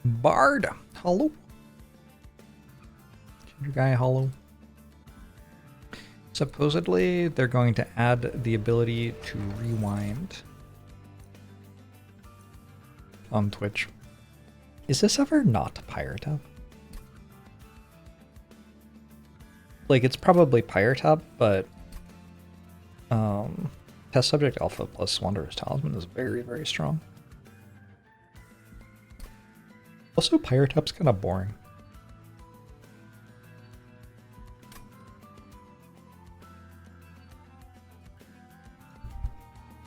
Bard, hello. Ginger guy, hello. Supposedly, they're going to add the ability to rewind on Twitch. Is this ever not Pirate Hub? Like, it's probably Pirate Hub, but Test Subject Alpha plus Wanderer's Talisman is very, very strong. Also, Pirate Hub's kind of boring.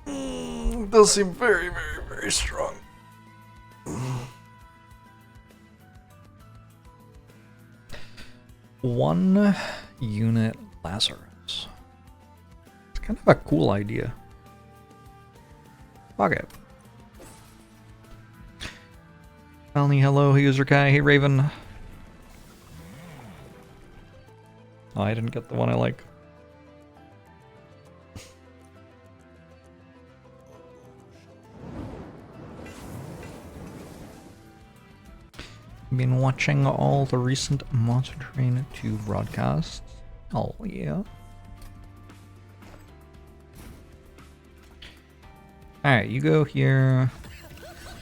It does seem very, very, very strong. One unit Lazarus. It's kind of a cool idea. Fuck it. Melanie, hello, user guy. Hey, Raven. Oh, I didn't get the one I like. Been watching all the recent Monster Train 2 broadcasts. Oh, yeah. Alright, you go here.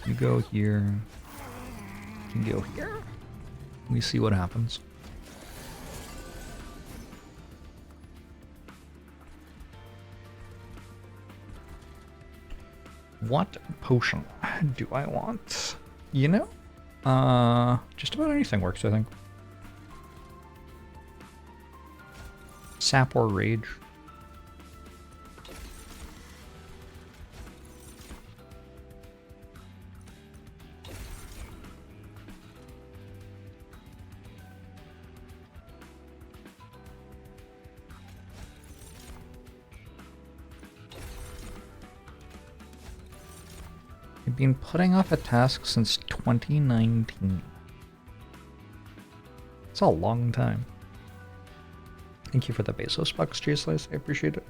You go here. You go here. We see what happens. What potion do I want? You know? Just about anything works, I think. Sap or Rage. I've been putting off a task since 2019. It's a long time. Thank you for the Bezos bucks, G-Slice. I appreciate it.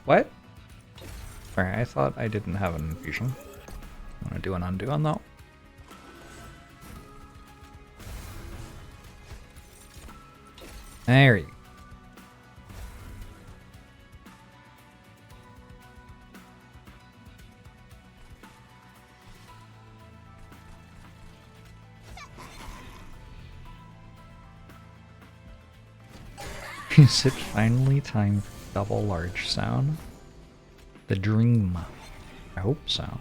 What? Alright, I thought I didn't have an infusion. I'm gonna do an undo on that. There you go. Is it finally time for double large sound? The dream. I hope so.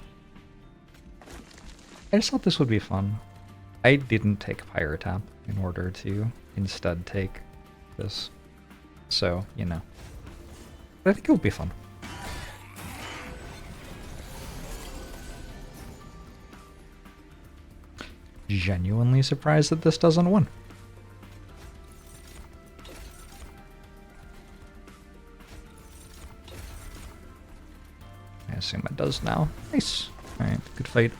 I just thought this would be fun. I didn't take Pirate Tap in order to instead take this. So, you know. But I think it would be fun. Genuinely surprised that this doesn't win. I assume it does now. Nice. Alright, good fight.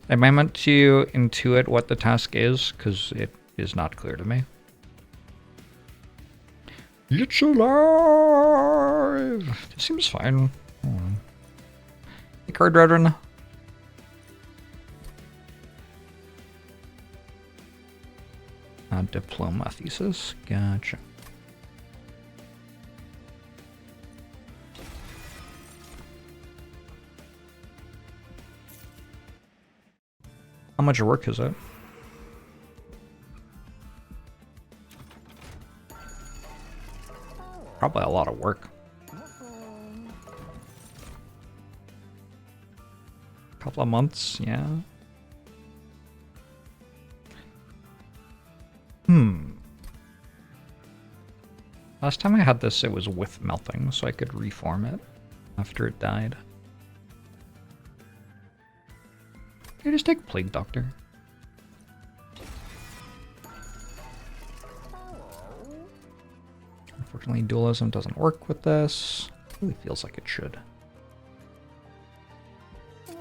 I might want to intuit what the task is, because it is not clear to me. It's alive! This seems fine. Hey, Card Brethren. Diploma thesis. Gotcha. How much work is it? Probably a lot of work. Couple of months, yeah. Last time I had this, it was with melting, so I could reform it after it died. Can I just take Plague Doctor? Unfortunately, dualism doesn't work with this. It really feels like it should. I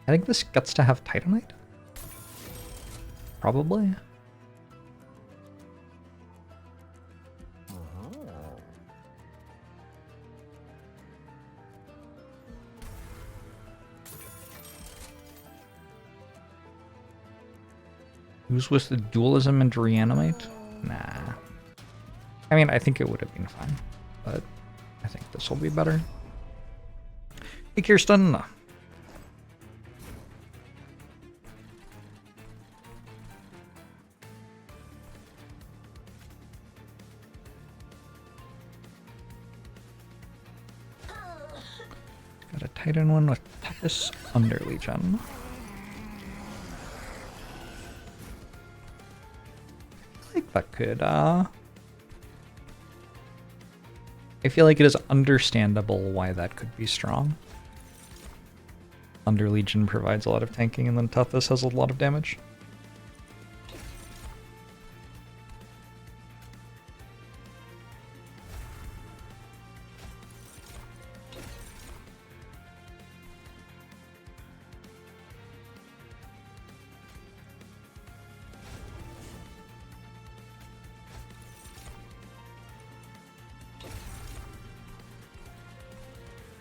think this gets to have Titanite. Probably. Use with the dualism and reanimate? Nah. I mean, I think it would have been fine, but I think this will be better. Hey, Kirsten! Got a Titan one with Tempest Under Legion. I think that could, I feel like it is understandable why that could be strong. Under Legion provides a lot of tanking, and then Toughest has a lot of damage.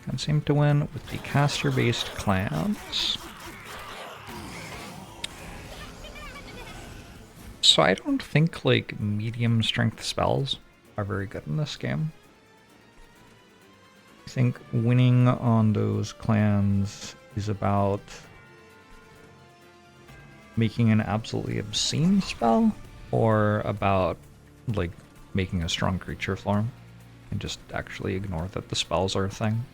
Can seem to win with the caster-based clans. So I don't think like medium strength spells are very good in this game. I think winning on those clans is about making an absolutely obscene spell, or about like making a strong creature form and just actually ignore that the spells are a thing.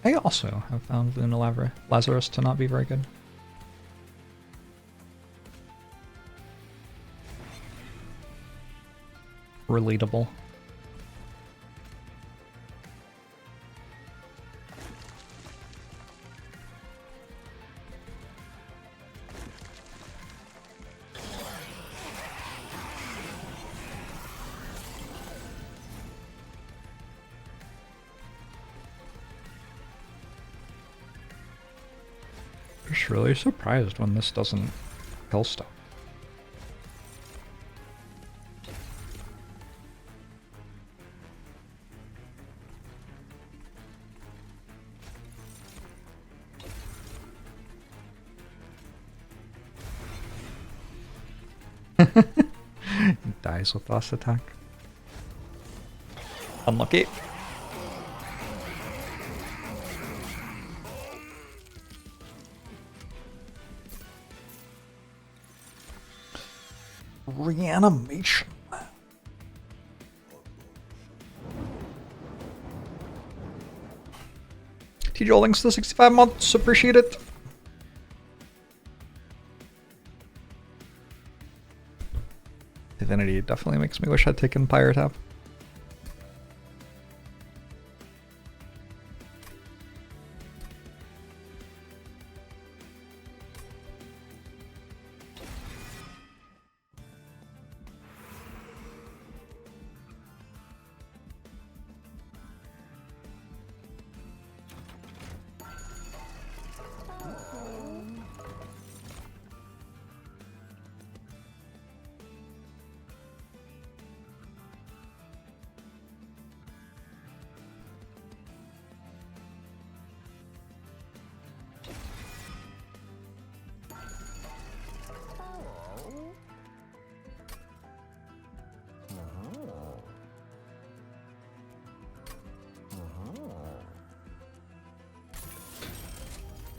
I also have found Luna Lazarus to not be very good. Relatable. I'm just really surprised when this doesn't kill stuff. He dies with last attack. Unlucky. Reanimation. TJ links to the 65 months, appreciate it. Divinity definitely makes me wish I'd taken Pyre Tap.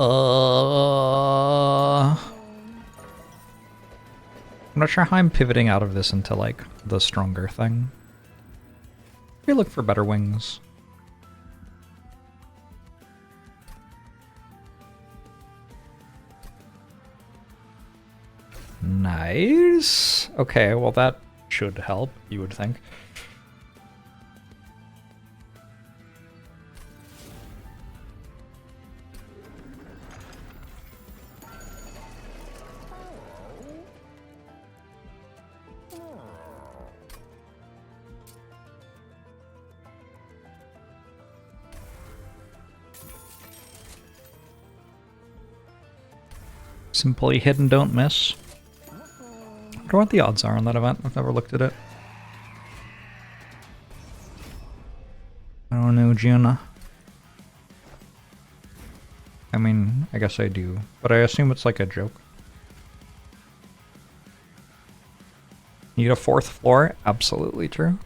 I'm not sure how I'm pivoting out of this into, like, the stronger thing. We look for better wings. Nice. Okay, well that should help, you would think. Simply hit and don't miss. I wonder what the odds are on that event. I've never looked at it. I don't know, Gianna. I mean, I guess I do, but I assume it's like a joke. Need a 4th floor? Absolutely true.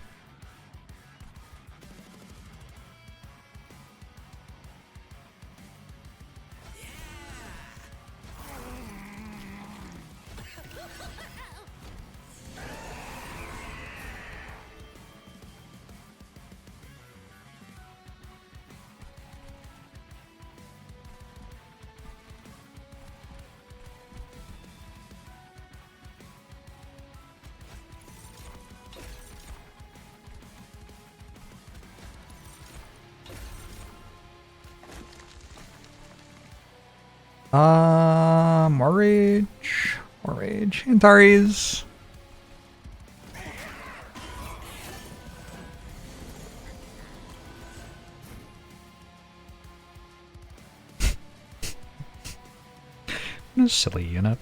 More rage. More rage. Antares. What a silly unit.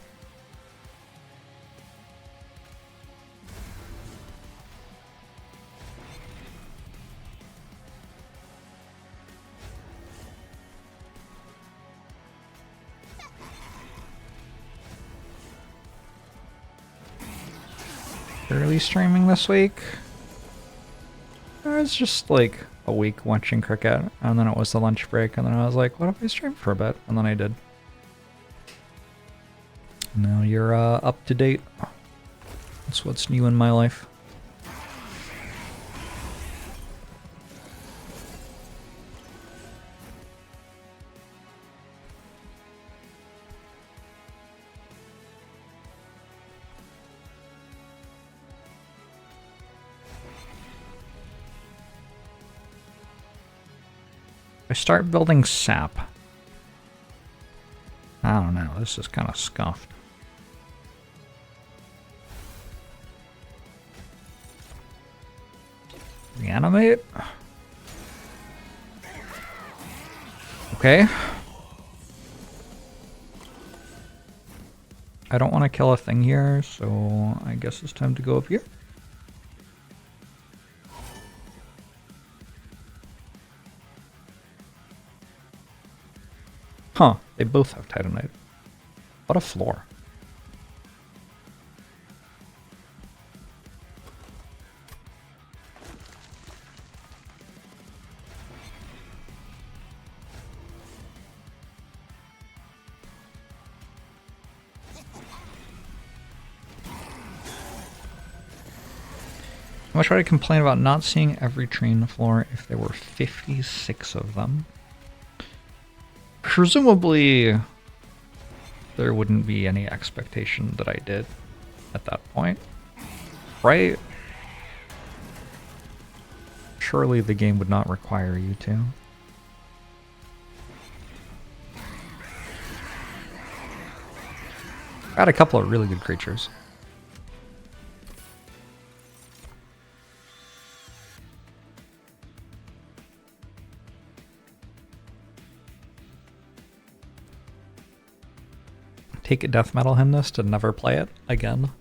Early streaming this week. I was just like a week watching cricket, and then it was the lunch break, and then I was like, what if I stream for a bit? And then I did. Now you're up to date. That's what's new in my life. I start building sap. I don't know, this is kind of scuffed. Reanimate? Okay. I don't want to kill a thing here, so I guess it's time to go up here. Huh, they both have Titanite. What a floor. I'm gonna try to complain about not seeing every train floor if there were 56 of them. Presumably, there wouldn't be any expectation that I did at that point, right? Surely the game would not require you to. Got a couple of really good creatures. Take a death metal hymnist and never play it again.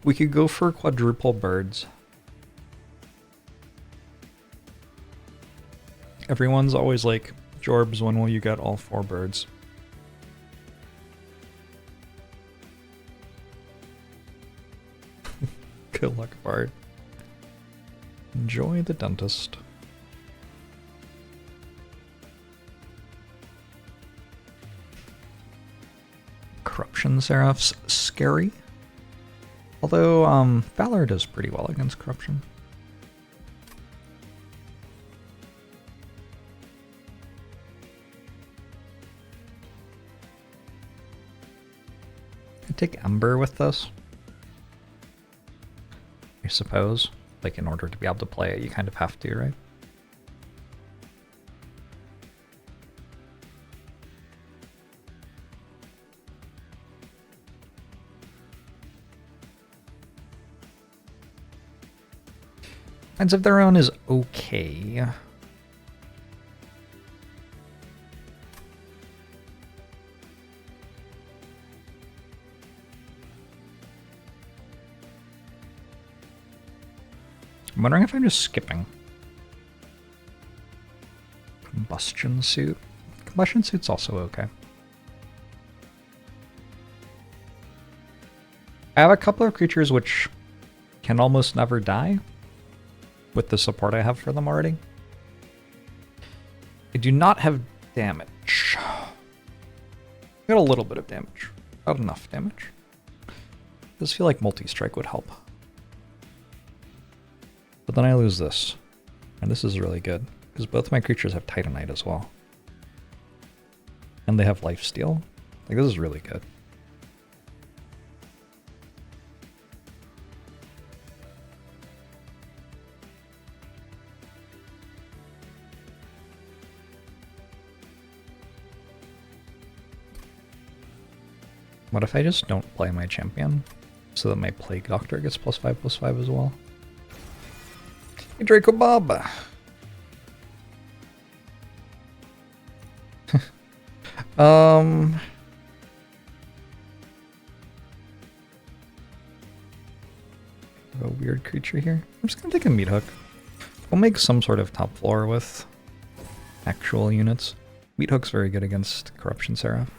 We could go for quadruple birds. Everyone's always like, Jorbs, when will you get all 4 birds? Good luck, Bard. Enjoy the dentist. Corruption Seraph's scary. Although, Valor does pretty well against corruption. could take Ember with this, I suppose. Like, in order to be able to play it, you kind of have to, right? Minds of Their Own is okay. I'm wondering if I'm just skipping. Combustion Suit. Combustion Suit's also okay. I have a couple of creatures which can almost never die with the support I have for them already. I do not have damage. I got a little bit of damage. Not enough damage. Does feel like multi-strike would help. But then I lose this. And this is really good, because both my creatures have Titanite as well. And they have lifesteal. Like, this is really good. What if I just don't play my champion, so that my Plague Doctor gets +5/+5 as well? Hey, Draco Bob! A weird creature here. I'm just gonna take a Meat Hook. We'll make some sort of top floor with actual units. Meat Hook's very good against Corruption Seraph.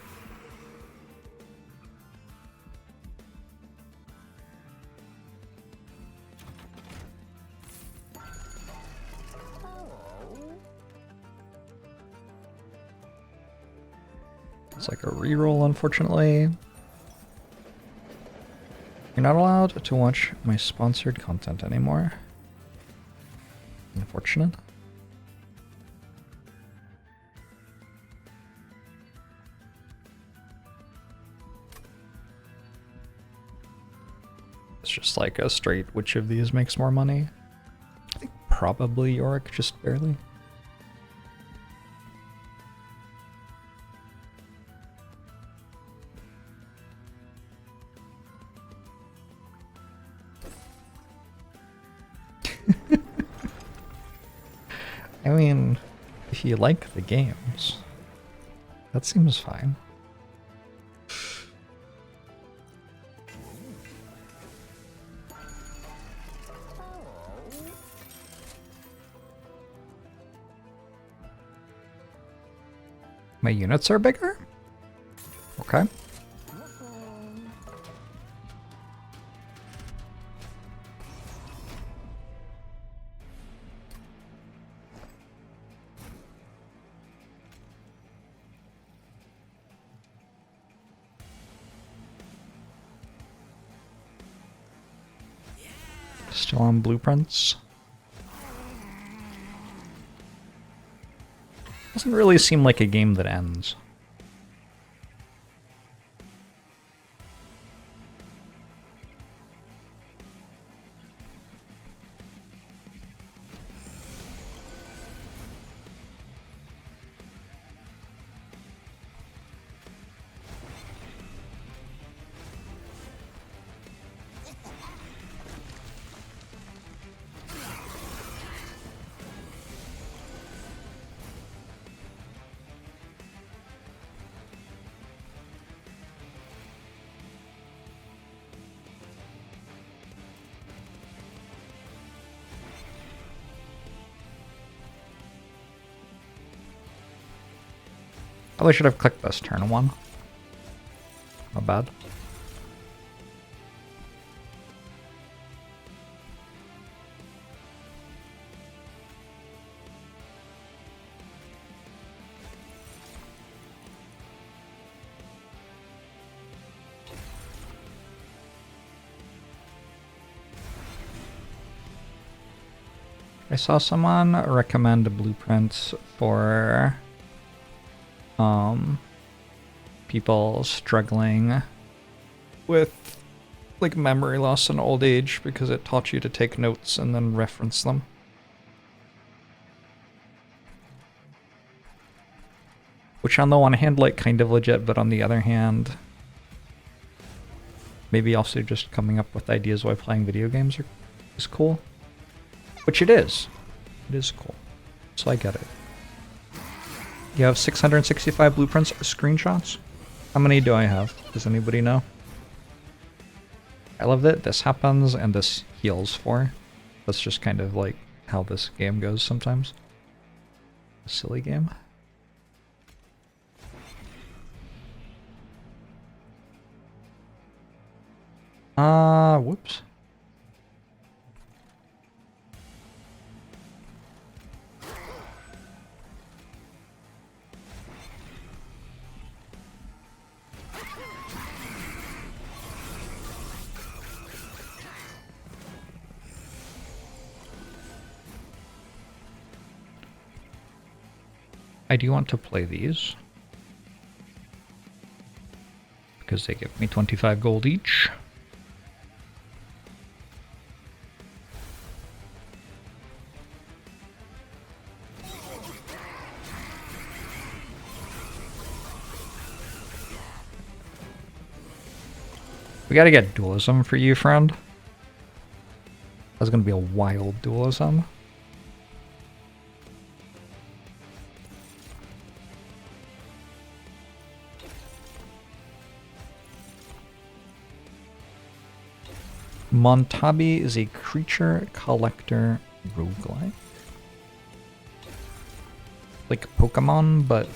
It's like a reroll, unfortunately. You're not allowed to watch my sponsored content anymore. Unfortunate. It's just like a straight which of these makes more money. I think probably Yorick, just barely. I mean, if you like the games, that seems fine. My units are bigger? Okay. Still on blueprints. Doesn't really seem like a game that ends. Probably should have clicked this turn one. Not bad. I saw someone recommend blueprints for people struggling with like memory loss and old age because it taught you to take notes and then reference them. Which on the one hand, like, kind of legit, but on the other hand, maybe also just coming up with ideas while playing video games is cool. Which it is. It is cool. So I get it. You have 665 blueprints screenshots? How many do I have? Does anybody know? I love that this happens and this heals for. That's just kind of like how this game goes sometimes. A silly game. Whoops. I do want to play these because they give me 25 gold each. We gotta get dualism for you, friend. That's gonna be a wild dualism. Montabi is a creature collector roguelike. Like Pokemon, but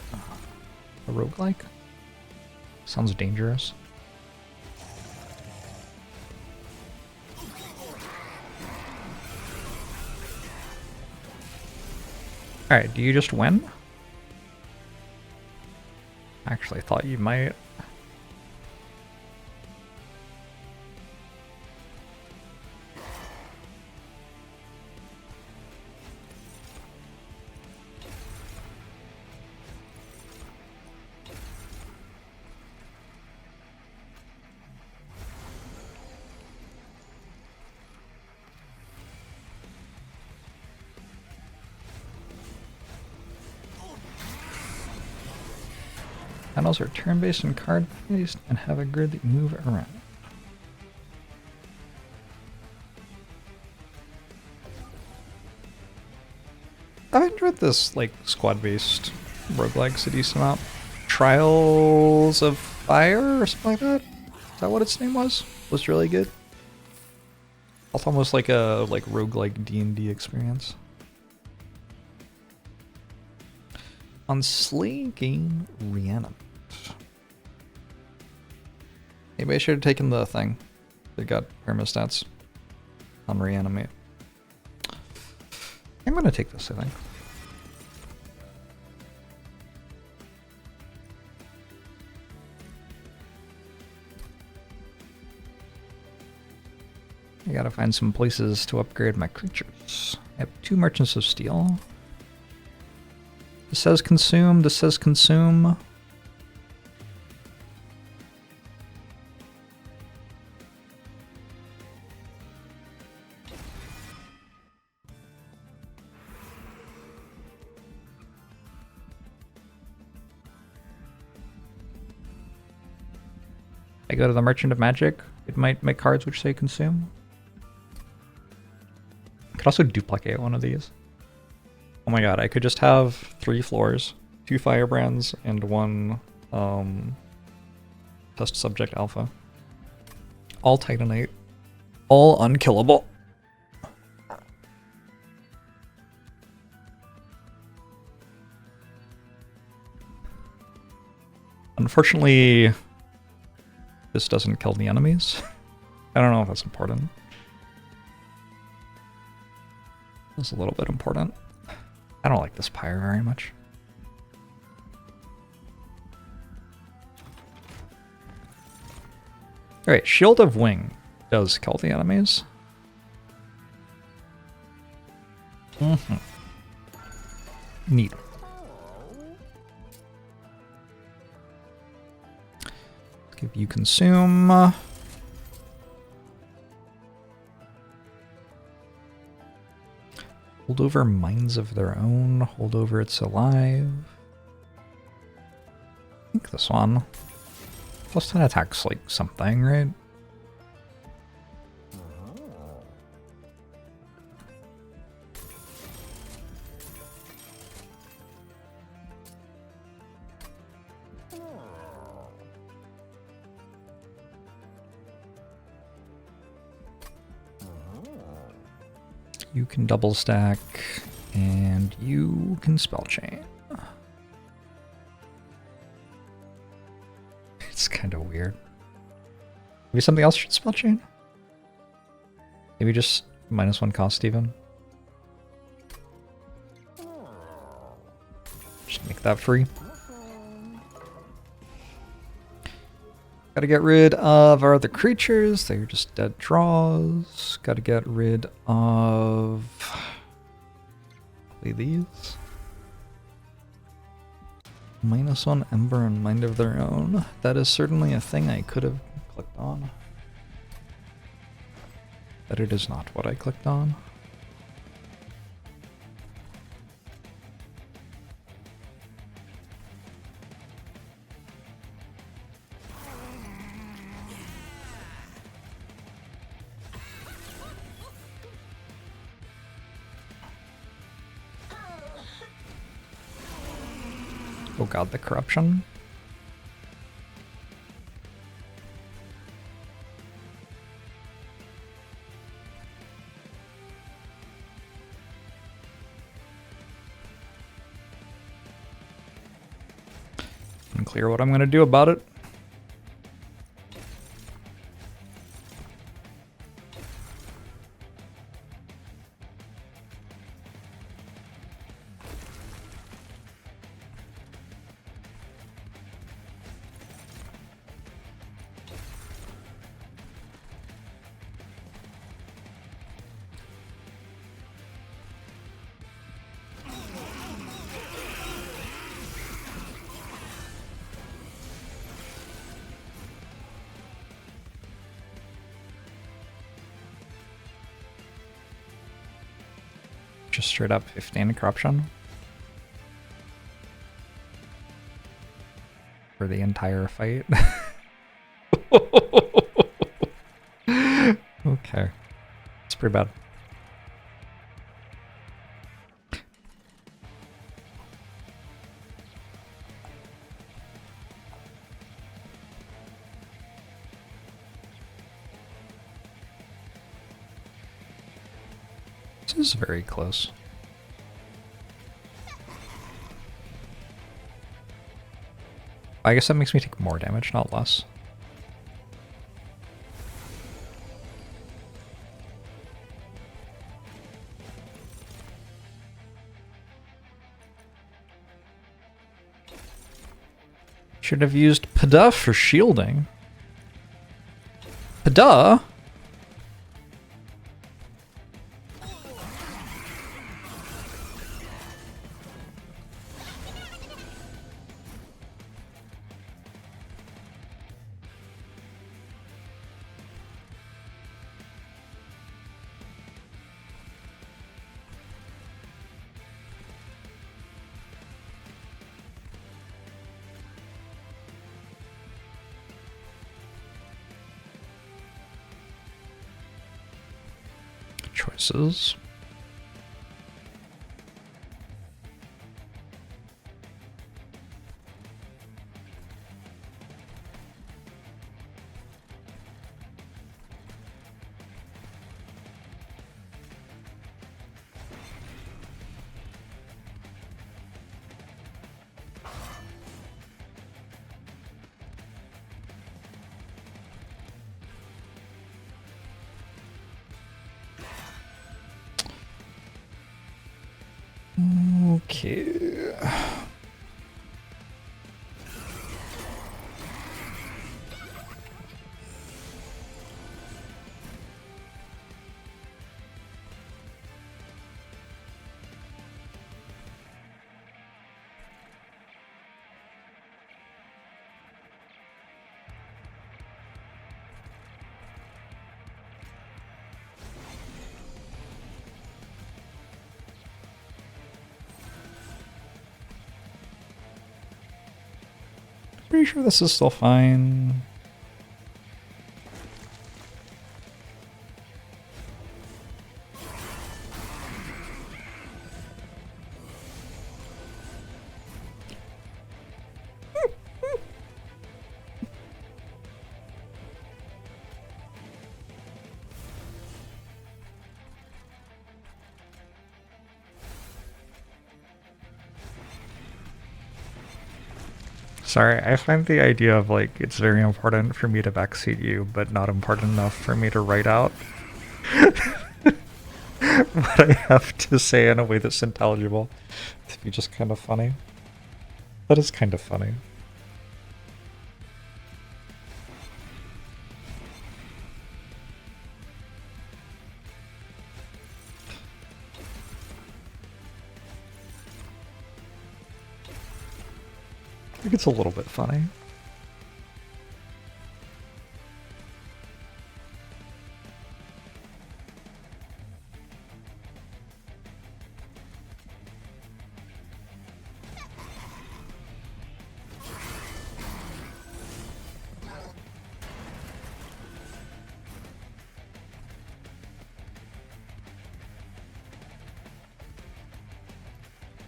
a roguelike? Sounds dangerous. Alright, do you just win? I actually thought you might. Panels are turn-based and card-based and have a grid that you move around. I've enjoyed this, like, squad-based roguelikes a decent amount. Trials of Fire or something like that? Is that what its name was? Was really good. It's almost like a roguelike D&D experience. On Slay Game Reanimate. Maybe I should have taken the thing that got permastats on Reanimate. I'm gonna take this, I think. I gotta find some places to upgrade my creatures. I have 2 Merchants of Steel. This says consume, this says consume. I go to the Merchant of Magic, it might make cards which say consume. I could also duplicate one of these. Oh my god, I could just have 3 floors, 2 firebrands, and 1 test subject alpha. All Titanite. All unkillable. Unfortunately, this doesn't kill the enemies. I don't know if that's important. That's a little bit important. I don't like this pyre very much. Alright, Shield of Wing does kill the enemies. Neat. Give you consume. Hold over Minds of Their Own. Hold over It's Alive. I think this one. Plus 10 attacks like something, right? You can double stack, and you can spell chain. It's kind of weird. Maybe something else should spell chain? Maybe just -1 cost even? Just make that free. Gotta get rid of our other creatures. They're just dead draws. Gotta get rid of these. -1 Ember and Mind of Their Own. That is certainly a thing I could have clicked on. But it is not what I clicked on. Oh god, the corruption. Unclear what I'm going to do about it. Just straight up 15 corruption. For the entire fight. Okay. It's pretty bad. This is very close. I guess that makes me take more damage, not less. Should have used Pada for shielding. Pada? Choices. Okay. Pretty sure this is still fine. Sorry, I find the idea of like it's very important for me to backseat you, but not important enough for me to write out what I have to say in a way that's intelligible to be just kind of funny. That is kind of funny. I think it's a little bit funny.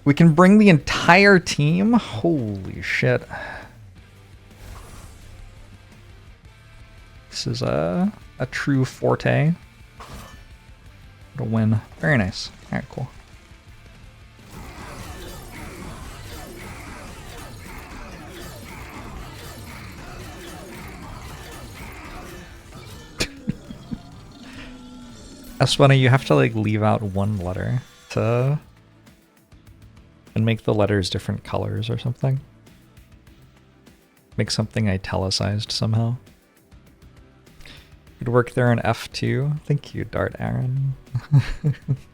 We can bring the entire team? Holy shit. This is a true forte. To win. Very nice. Alright, cool. That's funny, you have to like leave out one letter to... and make the letters different colors or something. Make something italicized somehow. Could work there in F2. Thank you, Dart Aaron.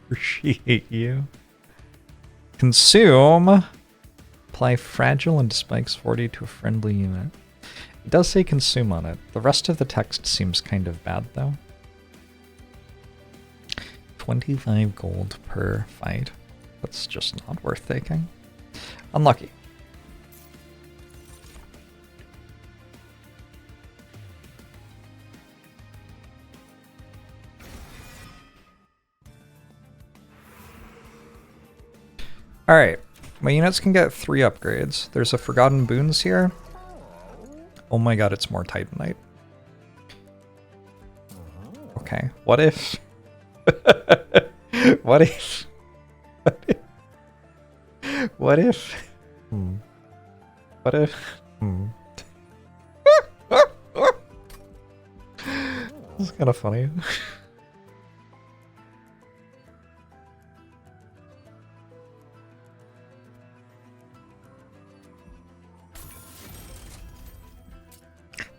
Appreciate you. Consume. Apply fragile and spikes 40 to a friendly unit. It does say consume on it. The rest of the text seems kind of bad though. 25 gold per fight. That's just not worth taking. Unlucky. Alright, my units can get 3 upgrades. There's a Forgotten Boons here. Oh my god, it's more Titanite. Okay, what if... what if... What if... What if... This is kind of funny.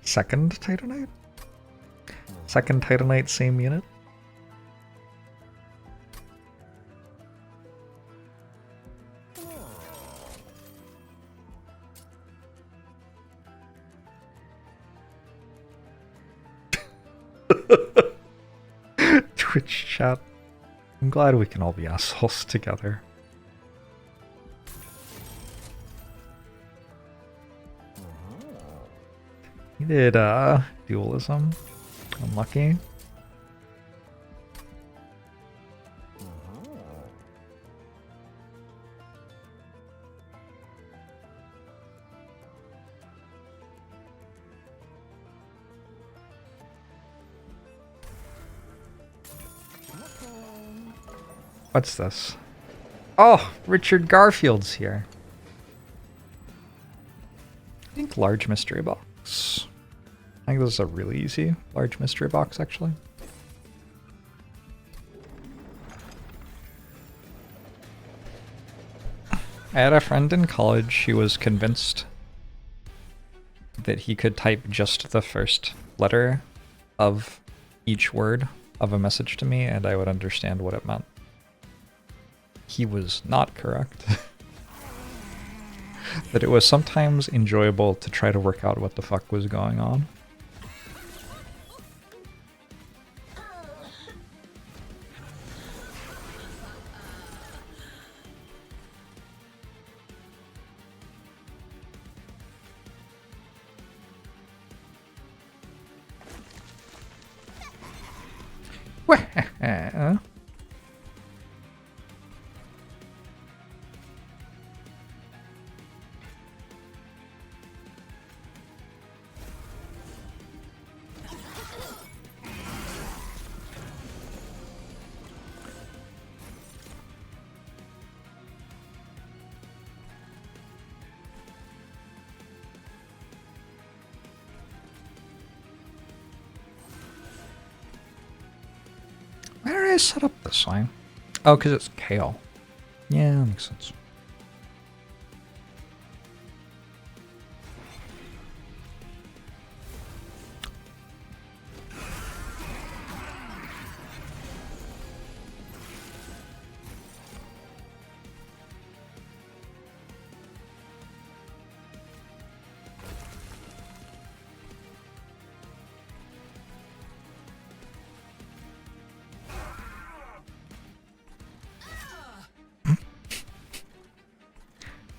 Second Titanite? Second Titanite, same unit? Twitch chat. I'm glad we can all be assholes together. He did dualism. Unlucky. What's this? Oh, Richard Garfield's here. I think large mystery box. I think this is a really easy large mystery box, actually. I had a friend in college who was convinced that he could type just the first letter of each word of a message to me and I would understand what it meant. He was not correct. That it was sometimes enjoyable to try to work out what the fuck was going on. set up this way? Oh, because it's kale. Yeah, that makes sense.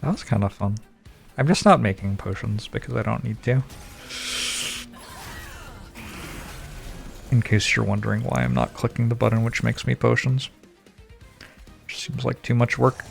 That was kind of fun. I'm just not making potions because I don't need to. In case you're wondering why I'm not clicking the button which makes me potions. Just seems like too much work.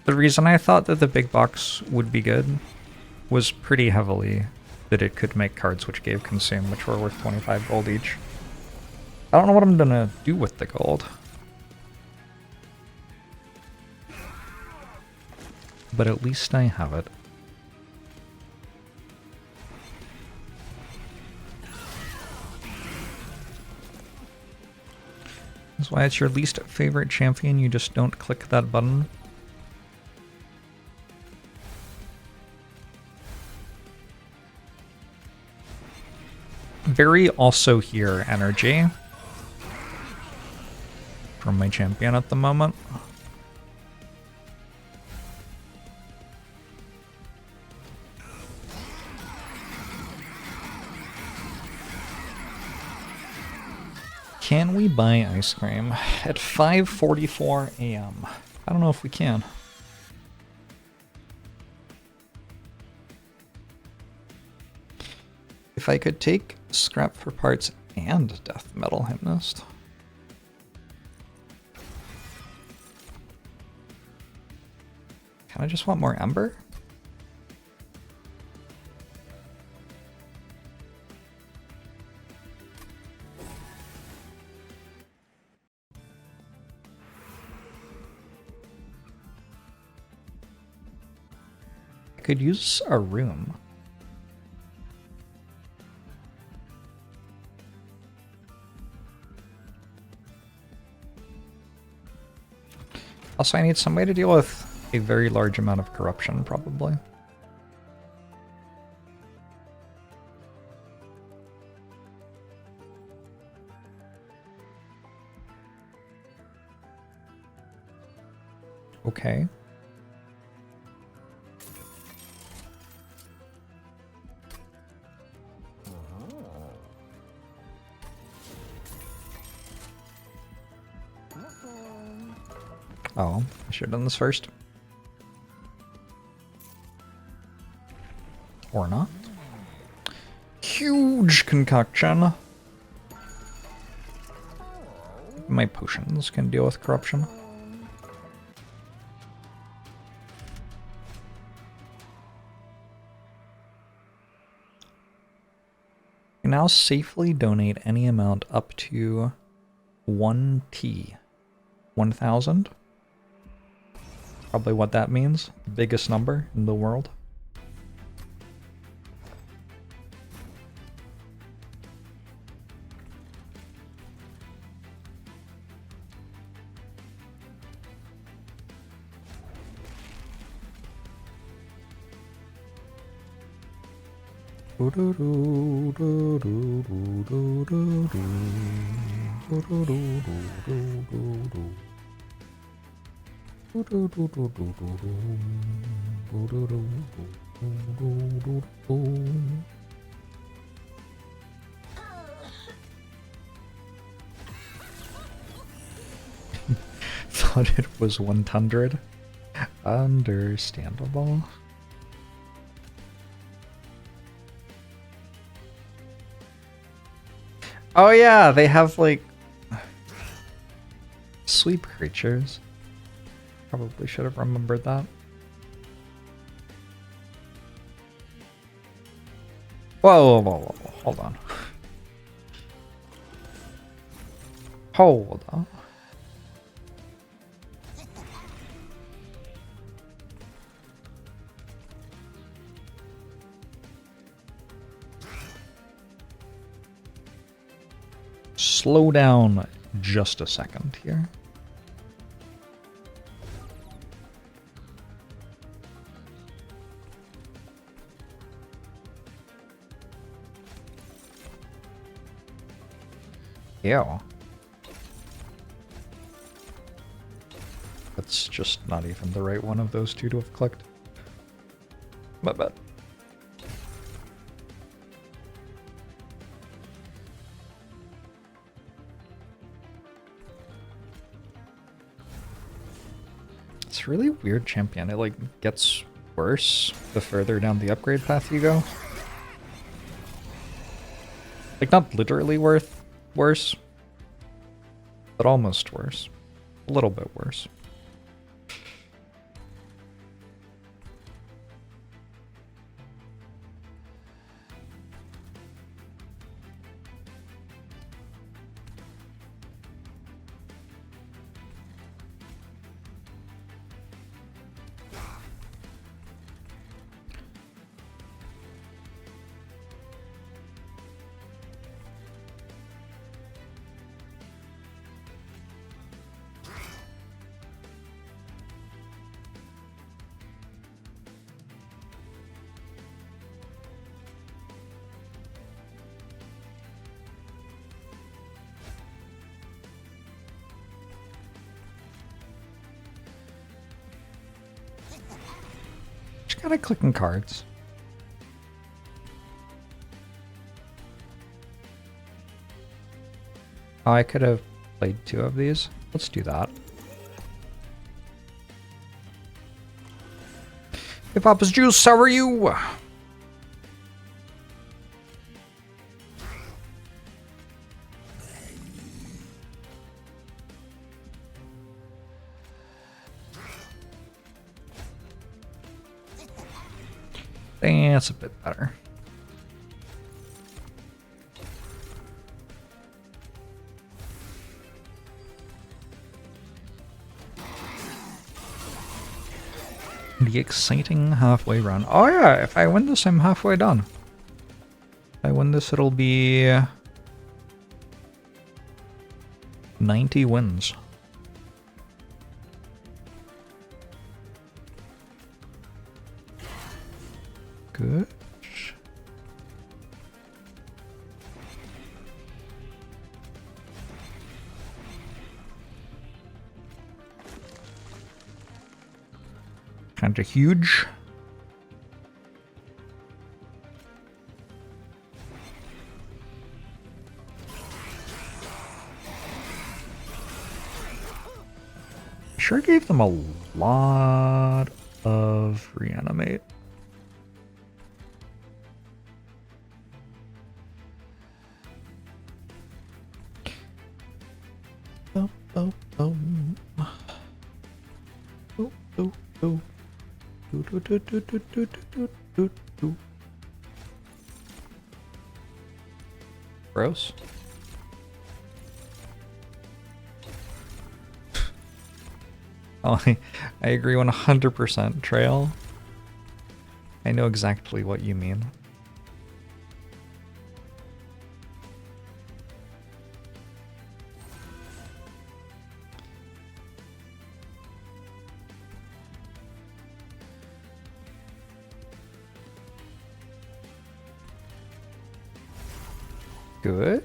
The reason I thought that the big box would be good was pretty heavily that it could make cards which gave consume, which were worth 25 gold each. I don't know what I'm gonna do with the gold. But at least I have it. That's why it's your least favorite champion, you just don't click that button. Very also here energy from my champion at the moment. Can we buy ice cream at 5:44 a.m.? I don't know if we can. If I could take scrap for parts and death metal hypnotist. Can I just want more ember? I could use a room. Also, I need some way to deal with a very large amount of corruption, probably. Okay. Oh, I should have done this first. Or not. Huge concoction. My potions can deal with corruption. You now safely donate any amount up to 1T. 1,000? Probably what that means. The biggest number in the world. Thought it was 100. Understandable. Oh yeah, they have like sweep creatures. Probably should have remembered that. Whoa, whoa, whoa, whoa. Hold on. Hold on. Slow down just a second here. Yeah. That's just not even the right one of those two to have clicked. My bad. It's a really weird champion. It like gets worse the further down the upgrade path you go. Like not literally worse, but almost worse. A little bit worse. Just gotta clicking cards. Oh, I could have played 2 of these. Let's do that. Hey, Papa's Juice, how are you? That's a bit better. The exciting halfway run. Oh yeah, if I win this, I'm halfway done. If I win this, it'll be 90 wins. Good. Kinda huge. Sure gave them a lot of reanimate. Oh, oh, oh. Oh, oh, oh. Do, do, do, do, do, do, do, do, do. Gross. Oh, I agree 100%, Trail. I know exactly what you mean. Good.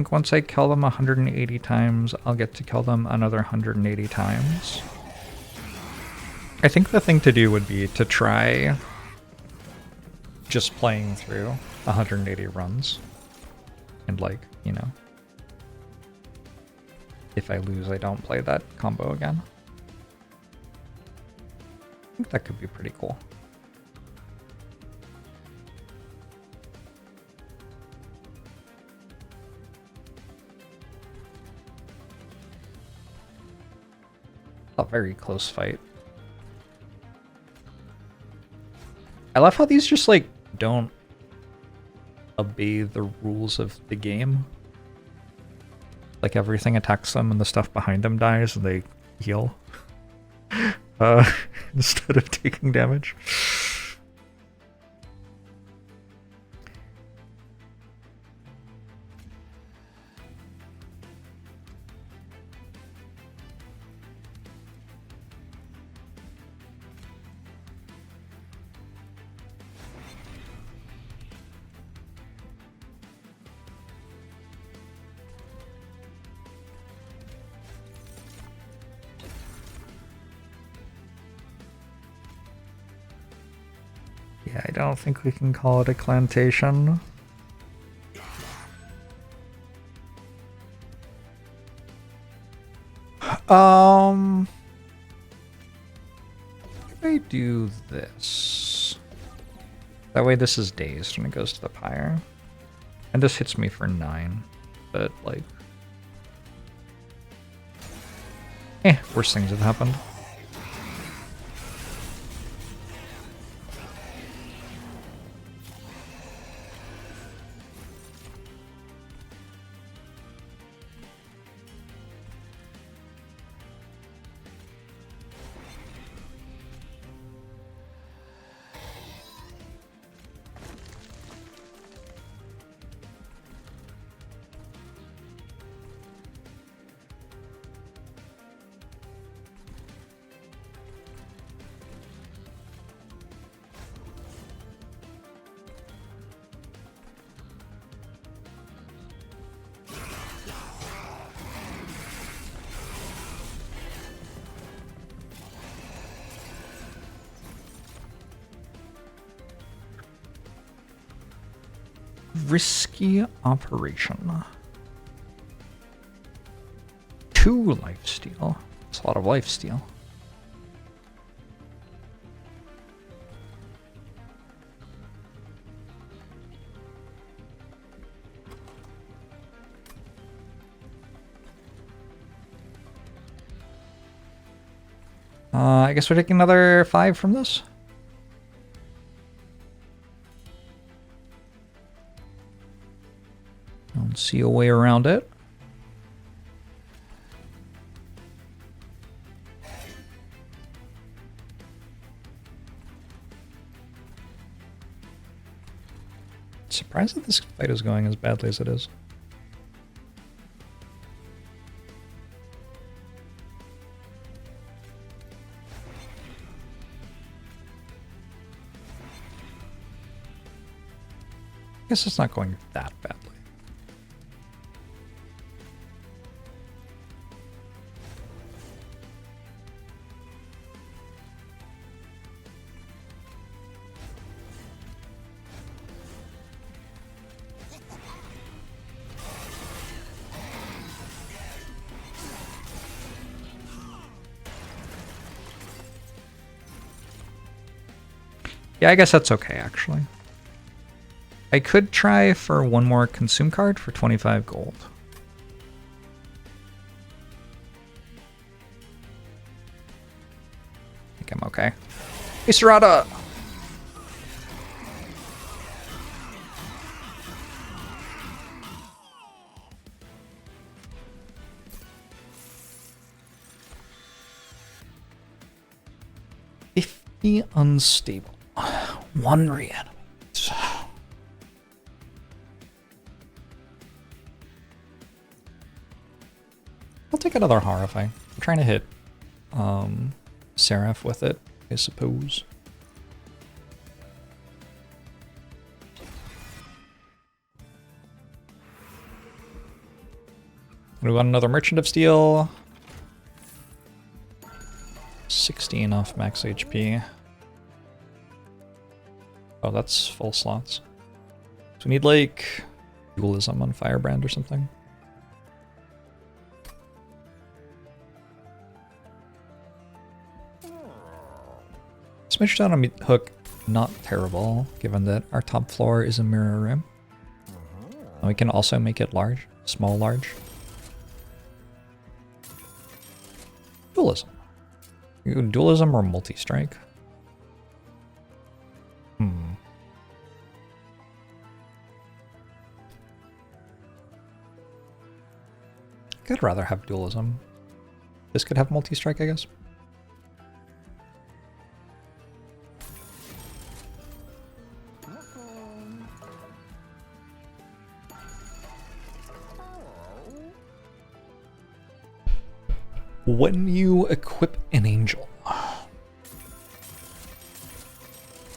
think once I kill them 180 times, I'll get to kill them another 180 times. I think the thing to do would be to try just playing through 180 runs. And like, you know, if I lose, I don't play that combo again. I think that could be pretty cool. A very close fight. I love how these just like don't obey the rules of the game. Like everything attacks them and the stuff behind them dies and they heal. Instead of taking damage. Yeah, I don't think we can call it a clantation. If I do this, that way this is dazed when it goes to the pyre, and this hits me for 9, but like, worse things have happened. Risky operation. 2 lifesteal. That's a lot of lifesteal. I guess we're taking another 5 from this. Don't see a way around it. Surprised that this fight is going as badly as it is. I guess it's not going that badly. Yeah, I guess that's okay, actually. I could try for one more consume card for 25 gold. I think I'm okay. Hey, Seraph! Be unstable. 1 reanimate. I'll take another Horrify. I'm trying to hit Seraph with it, I suppose. We want another Merchant of Steel. 16 off max HP. Oh, that's full slots. So we need like Dualism on Firebrand or something. Smidge down on Hook, not terrible, given that our top floor is a mirror room. And we can also make it large, small, large. Dualism. Dualism or multi-strike? I'd rather have dualism. This could have multi-strike, I guess. When you equip an angel. I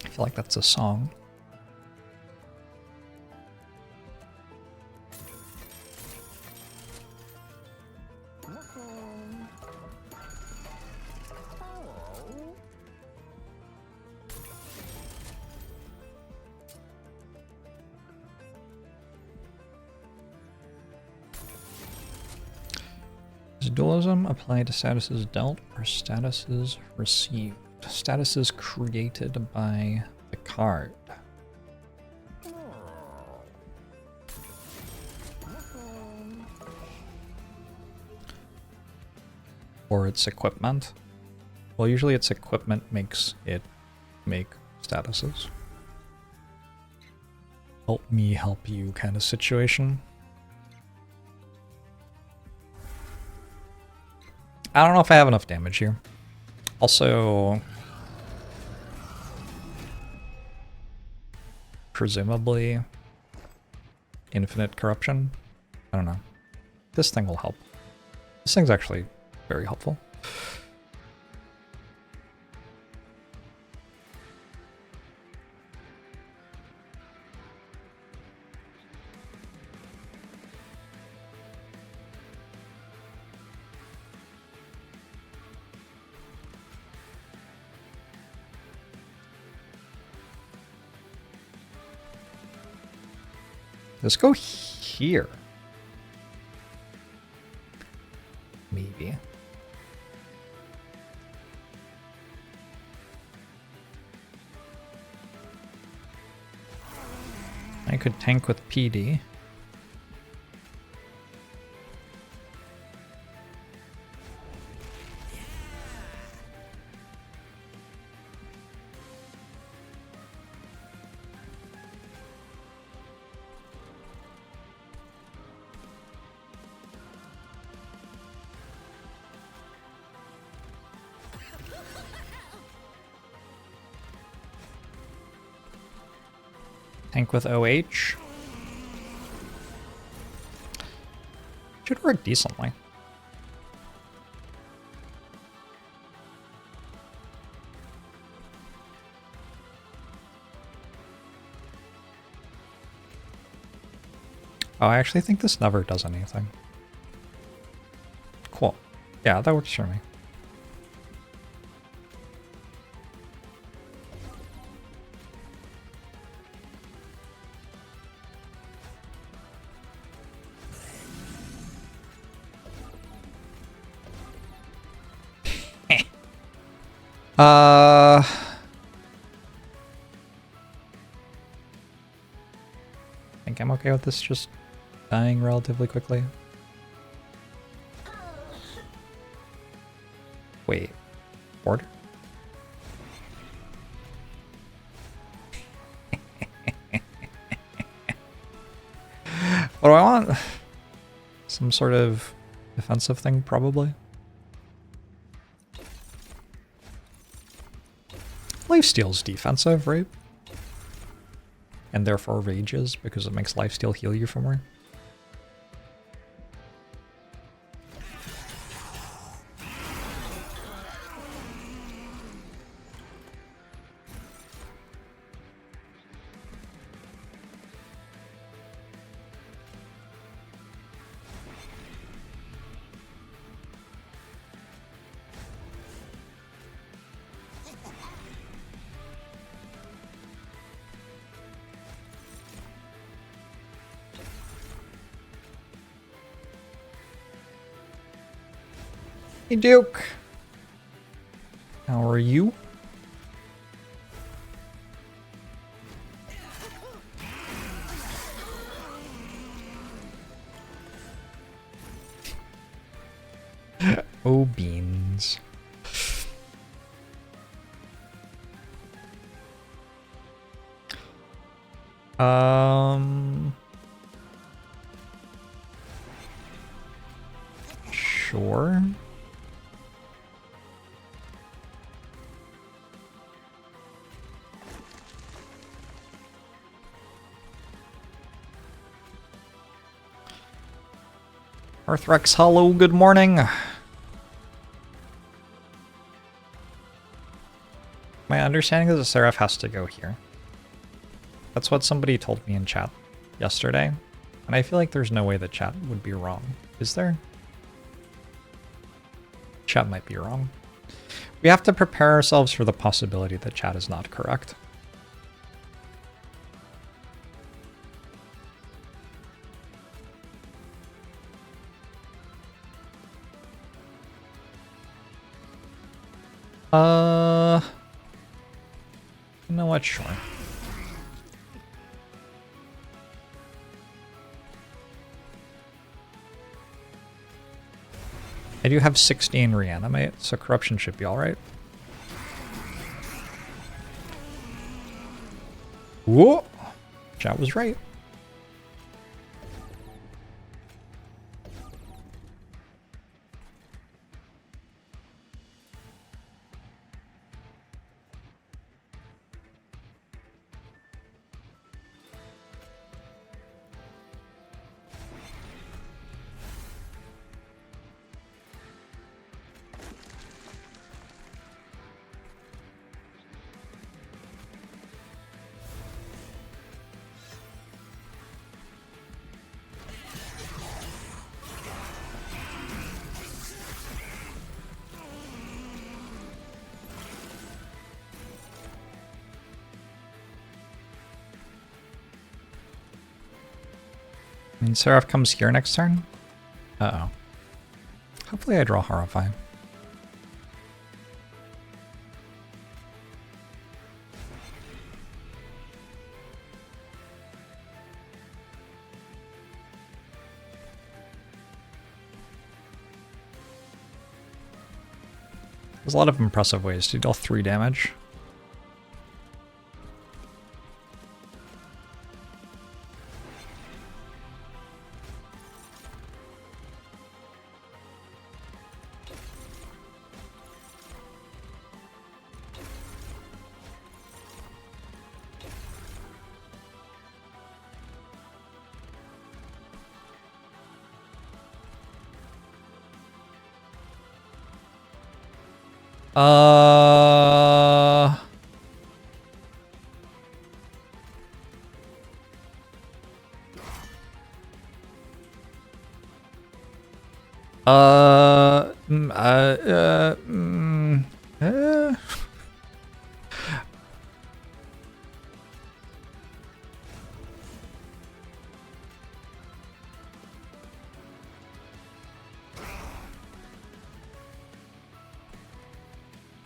feel like that's a song. Is dualism applied to statuses dealt or statuses received? Statuses created by the card. Or its equipment. Well, usually its equipment makes it make statuses. Help me help you kind of situation. I don't know if I have enough damage here. Also, presumably, infinite corruption. I don't know. This thing will help. This thing's actually very helpful. Let's go here. Maybe. I could tank with PD. Tank with OH. Should work decently. Oh, I actually think this never does anything. Cool. Yeah, that works for me. I think I'm okay with this just dying relatively quickly. Wait, order? What do I want? Some sort of defensive thing, probably. Lifesteal's defensive, right? And therefore rages, because it makes lifesteal heal you for more. Hey, Duke. How are you? Oh, beans. Sure. Earthrex, hello, good morning. My understanding is the Seraph has to go here. That's what somebody told me in chat yesterday. And I feel like there's no way that chat would be wrong. Is there? Chat might be wrong. We have to prepare ourselves for the possibility that chat is not correct. You know what? Sure. I do have 16 reanimate, so corruption should be alright. Whoa! Chat was right. And Seraph comes here next turn? Uh-oh. Hopefully I draw Horrify. There's a lot of impressive ways to deal 3 damage.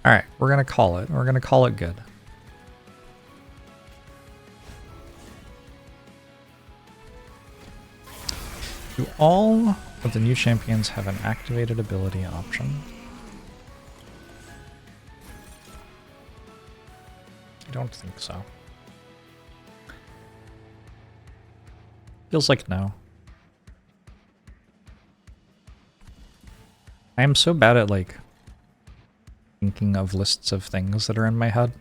Alright, we're gonna call it. We're gonna call it good. Do all of the new champions have an activated ability option? I don't think so. Feels like no. I am so bad at, like, thinking of lists of things that are in my head.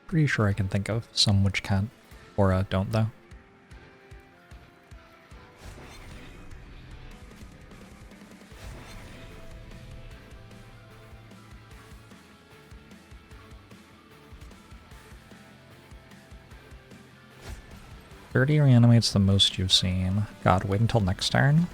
Pretty sure I can think of some which can't, or don't though. "30 reanimates the most you've seen." God, wait until next turn.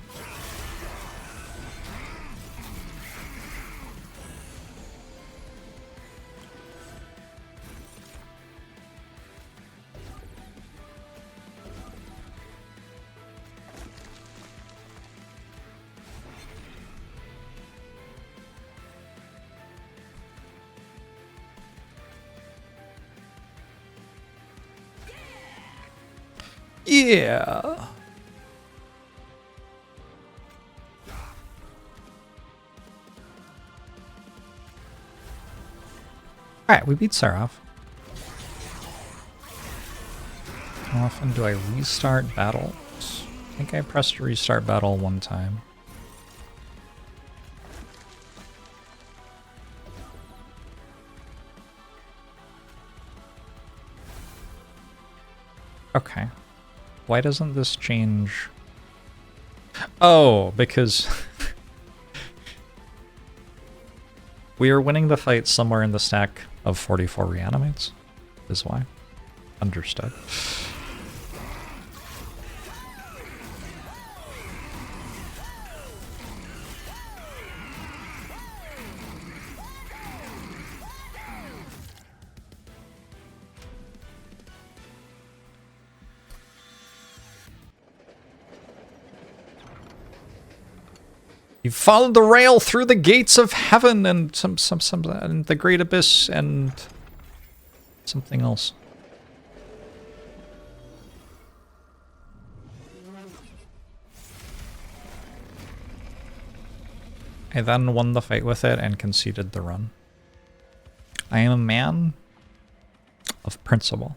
Yeah. Alright, we beat Seraph. How often do I restart battles? I think I pressed restart battle one time. Okay. Why doesn't this change? Oh, because we are winning the fight somewhere in the stack of 44 reanimates, is why. Understood. You followed the rail through the gates of heaven and some and the great abyss and something else. I then won the fight with it and conceded the run. I am a man of principle.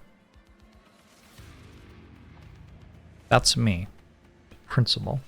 That's me. Principle.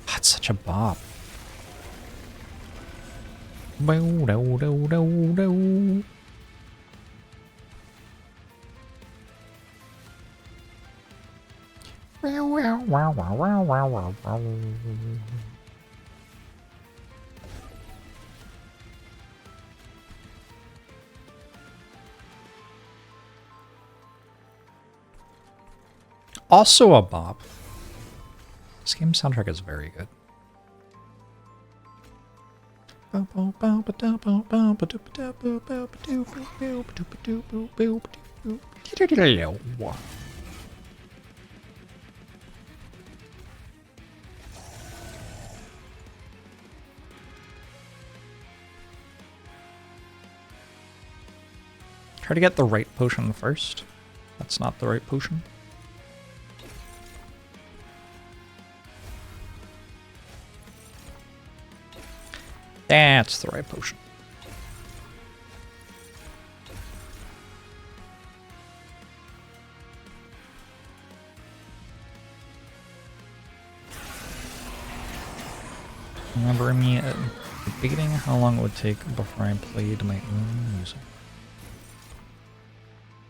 That's such a bop. Also a bop. This game's soundtrack is very good. Try to get the right potion first. That's not the right potion. That's the right potion. Remember me debating how long it would take before I played my own music.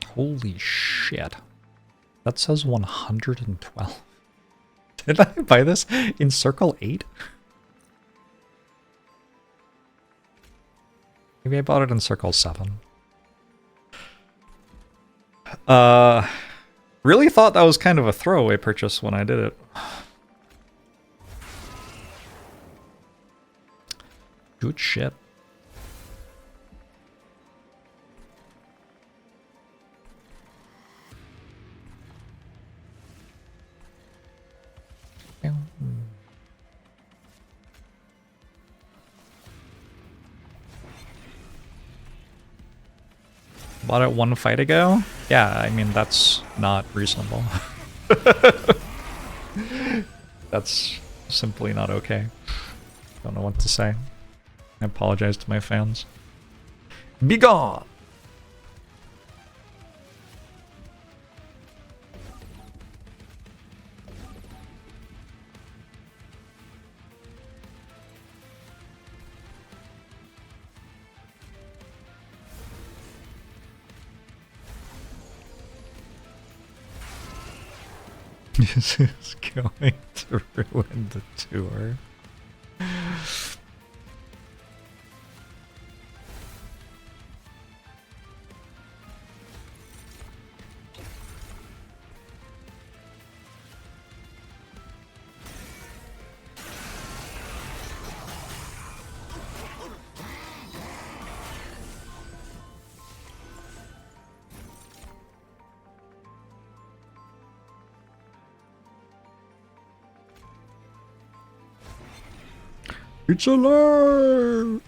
Holy shit. That says 112. Did I buy this in Circle 8? Maybe I bought it in Circle 7. Really thought that was kind of a throwaway purchase when I did it. Good shit. Bought it one fight ago? Yeah, I mean, that's not reasonable. That's simply not okay. Don't know what to say. I apologize to my fans. Be gone! This is going to ruin the tour. It's alive!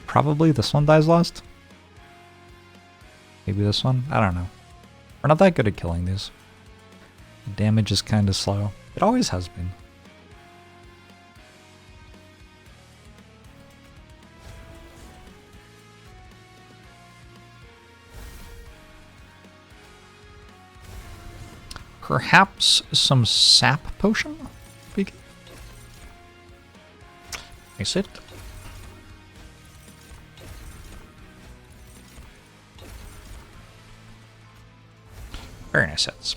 Probably this one dies last. Maybe this one? I don't know. We're not that good at killing these. Damage is kind of slow. It always has been. Perhaps some sap potion? Nice it. Very nice hits.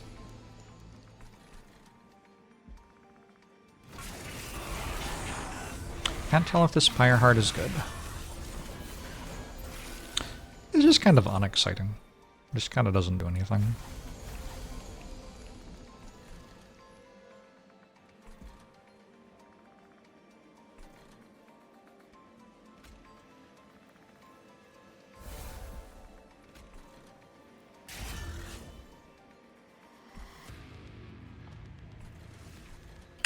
Can't tell if this Fire Heart is good. It's just kind of unexciting. Just kind of doesn't do anything.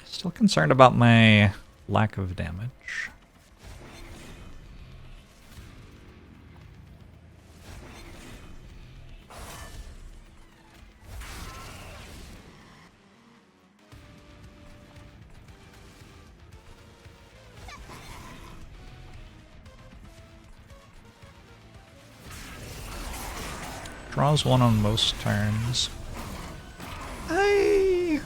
Still concerned about my lack of damage. Draws one on most turns. Hey!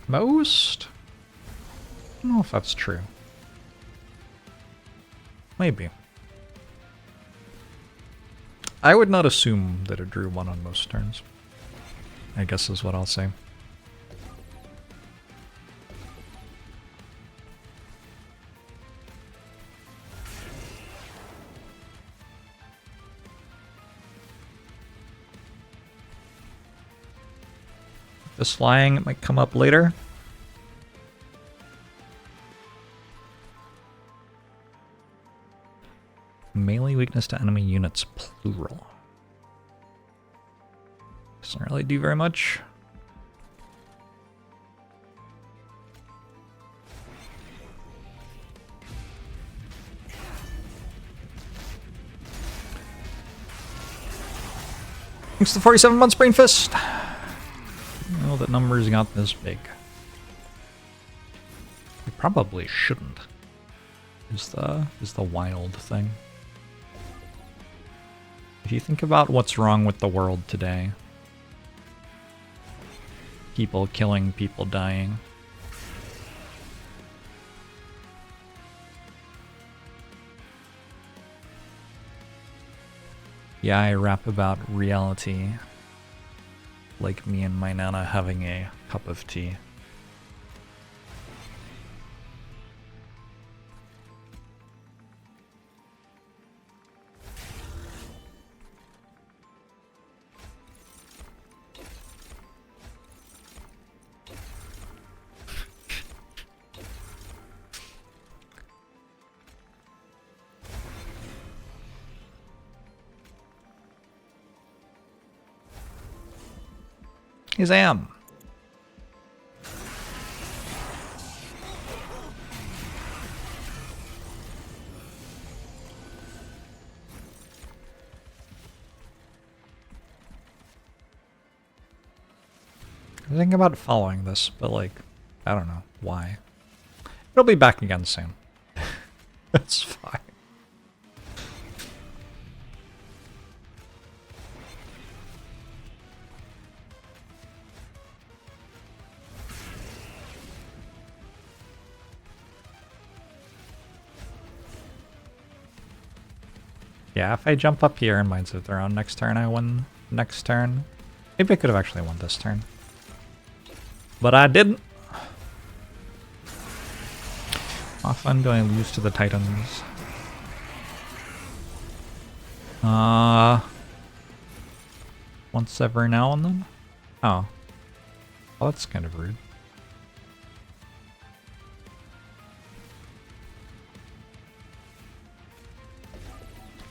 Most? I don't know if that's true. Maybe. I would not assume that it drew one on most turns. I guess is what I'll say. This flying, it might come up later. Melee weakness to enemy units, plural. Doesn't really do very much. Thanks to the 47 months, Brain Fist. Well, that numbers got this big. We probably shouldn't. Is the wild thing. If you think about what's wrong with the world today, people killing, people dying. Yeah, I rap about reality. Like me and my nana having a cup of tea. He's Am. I'm thinking about following this, but like, I don't know why. It'll be back again soon. That's fine. Yeah, if I jump up here and Minds of Their Own next turn, I win next turn. Maybe I could have actually won this turn. But I didn't. Often do I lose to the Titans? Once every now and then? Oh. Well, that's kind of rude.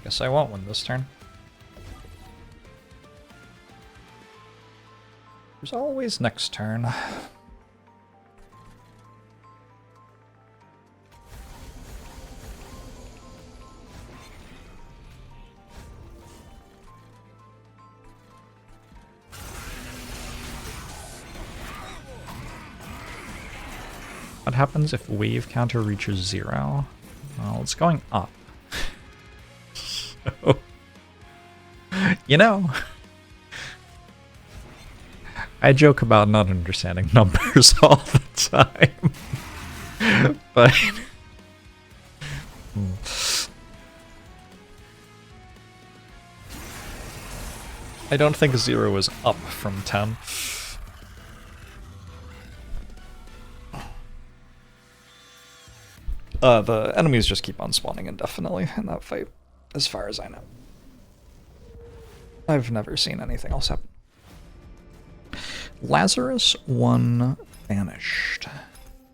Guess I won't win this turn. There's always next turn. What happens if wave counter reaches 0? Well, it's going up. So, you know, I joke about not understanding numbers all the time, but I don't think 0 is up from 10. The enemies just keep on spawning indefinitely in that fight, as far as I know. I've never seen anything else happen. Lazarus 1 Banished.